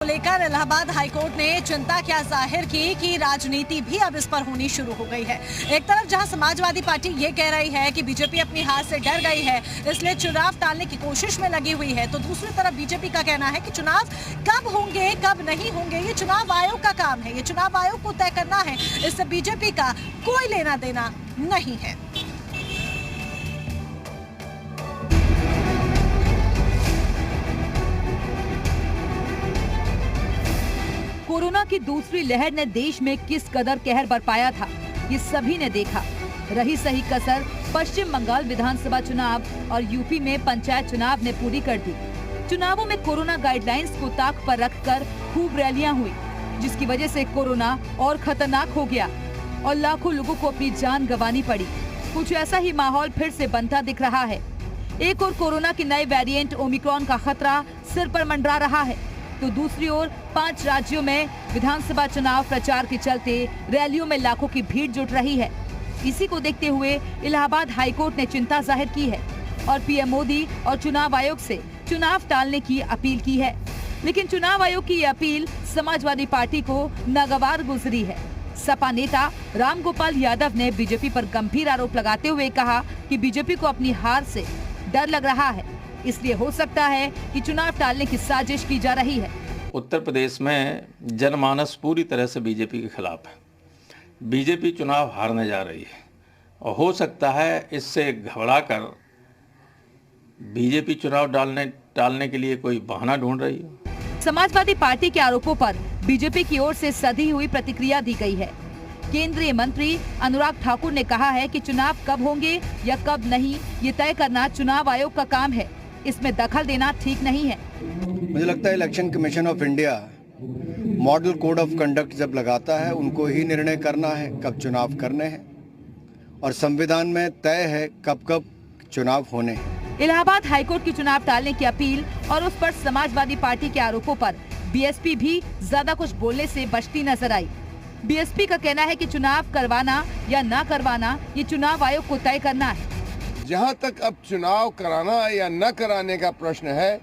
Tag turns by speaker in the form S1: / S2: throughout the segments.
S1: लेकर इलाहाबाद हाईकोर्ट ने चिंता क्या जाहिर की कि राजनीति भी अब इस पर होनी शुरू हो गई है। एक तरफ जहां समाजवादी पार्टी ये कह रही है कि बीजेपी अपनी हार से डर गई है, इसलिए चुनाव टालने की कोशिश में लगी हुई है, तो दूसरी तरफ बीजेपी का कहना है कि चुनाव कब होंगे कब नहीं होंगे ये चुनाव आयोग का काम है, ये चुनाव आयोग को तय करना है, इससे बीजेपी का कोई लेना देना नहीं है।
S2: कोरोना की दूसरी लहर ने देश में किस कदर कहर बरपाया था, ये सभी ने देखा। रही सही कसर पश्चिम बंगाल विधानसभा चुनाव और यूपी में पंचायत चुनाव ने पूरी कर दी। चुनावों में कोरोना गाइडलाइंस को ताक पर रखकर खूब रैलियां हुई, जिसकी वजह से कोरोना और खतरनाक हो गया और लाखों लोगों को अपनी जान गंवानी पड़ी। कुछ ऐसा ही माहौल फिर से बनता दिख रहा है। एक और कोरोना की नई वेरिएंट ओमिक्रॉन का खतरा सिर पर मंडरा रहा है, तो दूसरी ओर 5 राज्यों में विधानसभा चुनाव प्रचार के चलते रैलियों में लाखों की भीड़ जुट रही है। इसी को देखते हुए इलाहाबाद हाईकोर्ट ने चिंता जाहिर की है और पीएम मोदी और चुनाव आयोग से चुनाव टालने की अपील की है। लेकिन चुनाव आयोग की ये अपील समाजवादी पार्टी को नागवार गुजरी है। सपा नेता रामगोपाल यादव ने बीजेपी पर गंभीर आरोप लगाते हुए कहा कि बीजेपी को अपनी हार से डर लग रहा है, इसलिए हो सकता है कि चुनाव टालने की साजिश की जा रही है।
S3: उत्तर प्रदेश में जनमानस पूरी तरह से बीजेपी के खिलाफ है। बीजेपी चुनाव हारने जा रही है और हो सकता है इससे घबराकर बीजेपी चुनाव टालने के लिए कोई बहाना ढूंढ रही है।
S2: समाजवादी पार्टी के आरोपों पर बीजेपी की ओर से सधी हुई प्रतिक्रिया दी गई है। केंद्रीय मंत्री अनुराग ठाकुर ने कहा है कि चुनाव कब होंगे या कब नहीं, ये तय करना चुनाव आयोग का काम है, इसमें दखल देना ठीक नहीं है।
S4: मुझे लगता है election commission of India model code of conduct जब लगाता है, उनको ही निर्णय करना है कब चुनाव करने हैं और संविधान में तय है कब कब चुनाव होने हैं।
S2: इलाहाबाद हाईकोर्ट की चुनाव टालने की अपील और उस पर समाजवादी पार्टी के आरोपों पर बीएसपी भी ज्यादा कुछ बोलने से बचती नजर आई। बीएसपी का कहना है कि चुनाव करवाना या न करवाना ये चुनाव आयोग को तय करना है।
S5: जहां तक अब चुनाव कराना या न कराने का प्रश्न है,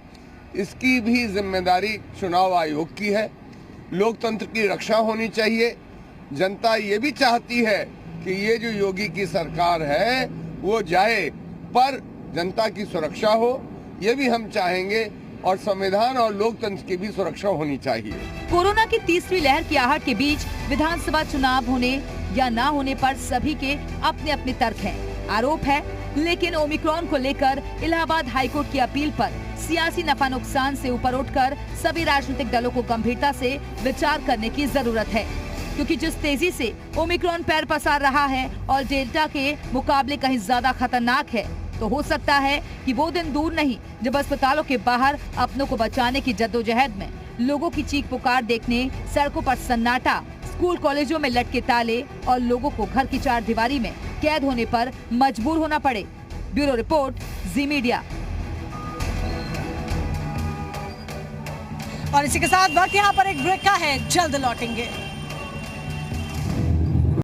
S5: इसकी भी जिम्मेदारी चुनाव आयोग की है। लोकतंत्र की रक्षा होनी चाहिए। जनता ये भी चाहती है कि ये जो योगी की सरकार है वो जाए, पर जनता की सुरक्षा हो, ये भी हम चाहेंगे और संविधान और लोकतंत्र की भी सुरक्षा होनी चाहिए।
S2: कोरोना की तीसरी लहर की आहट के बीच विधानसभा चुनाव होने या न होने पर सभी के अपने अपने तर्क हैं, आरोप है। लेकिन ओमिक्रॉन को लेकर इलाहाबाद हाईकोर्ट की अपील पर सियासी नफा नुकसान से ऊपर उठकर सभी राजनीतिक दलों को गंभीरता से विचार करने की जरूरत है, क्योंकि जिस तेजी से ओमिक्रॉन पैर पसार रहा है और डेल्टा के मुकाबले कहीं ज्यादा खतरनाक है, तो हो सकता है कि वो दिन दूर नहीं जब अस्पतालों के बाहर अपनों को बचाने की जद्दोजहद में लोगों की चीख पुकार देखने, सड़कों पर सन्नाटा, स्कूल कॉलेजों में लटके ताले और लोगों को घर की चारदीवारी में कैद होने पर मजबूर होना पड़े। ब्यूरो रिपोर्ट, जी मीडिया।
S1: और इसी के साथ वक्त यहाँ पर एक ब्रेक का है, जल्द लौटेंगे।